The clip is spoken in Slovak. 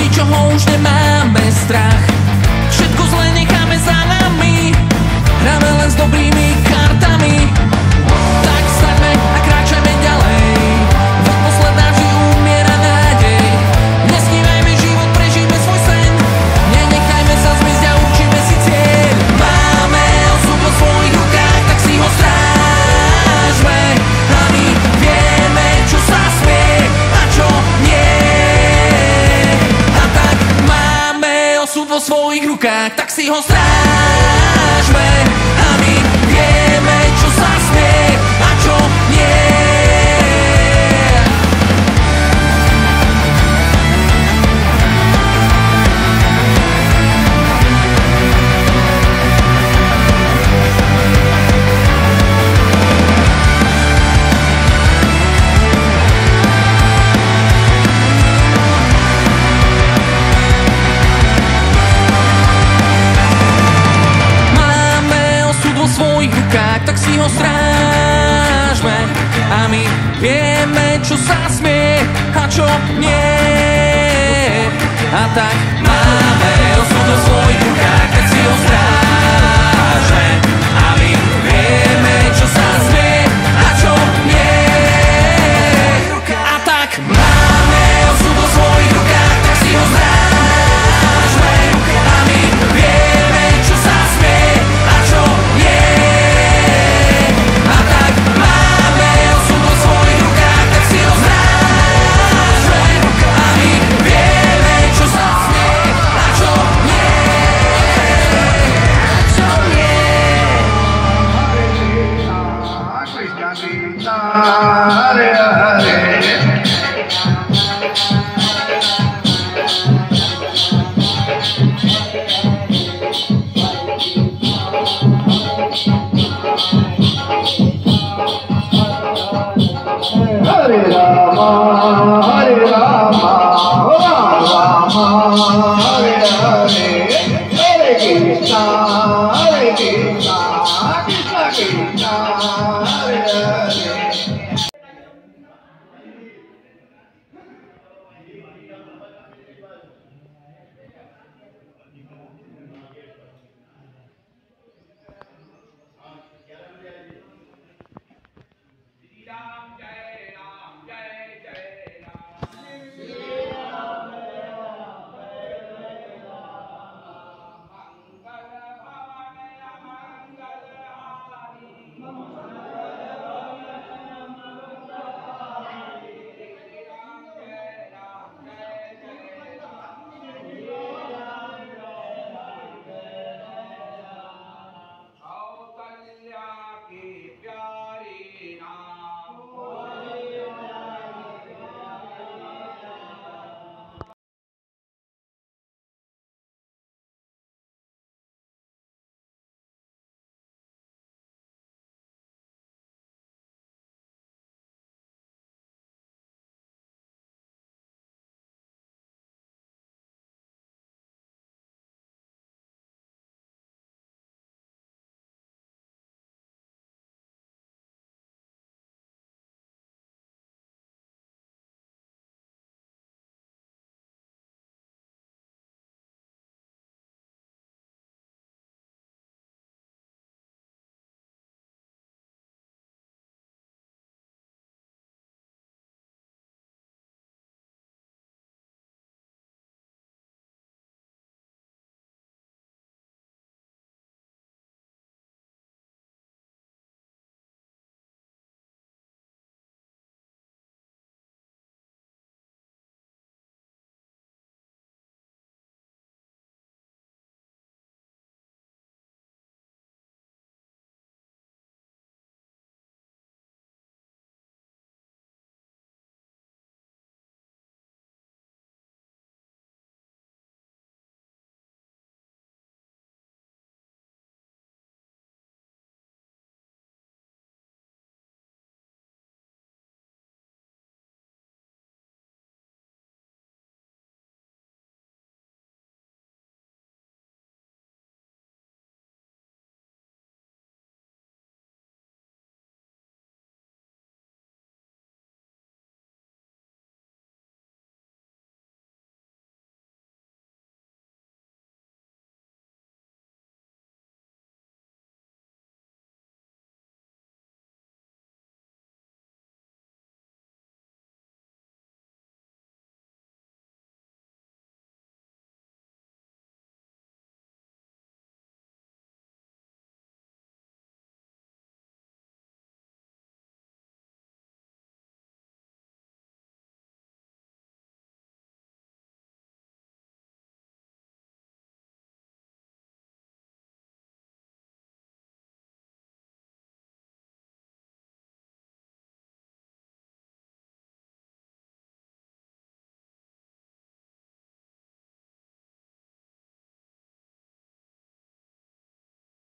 ničoho už nemáme strach. Všetko zle necháme za nami, hráme len s dobrými kartami. Tak staňme a kráčajme ďalej, veď posledná vždy umiera nádej. Nesnívajme život, prežijme svoj sen, nenechajme sa zmiesť a určíme si cieľ. Máme osud vo svojich rukách, tak si ho strážme. A my vieme, čo sa smie a čo nie. A tak máme osud vo svojich rukách, tak si ho strážme. A my vieme, čo sa smie a čo nie. Tak si ho strážme. A my vieme, čo sa smie a čo nie. A tak máme osud vo svojich rukách, tak si ho strážme. A my vieme, čo sa smie a čo nie. A tak máme osud vo svojich rukách, tak si ho strážme. A my vieme, čo sa smie a čo nie. Hare Hare. Hare Rama, Rama Rama.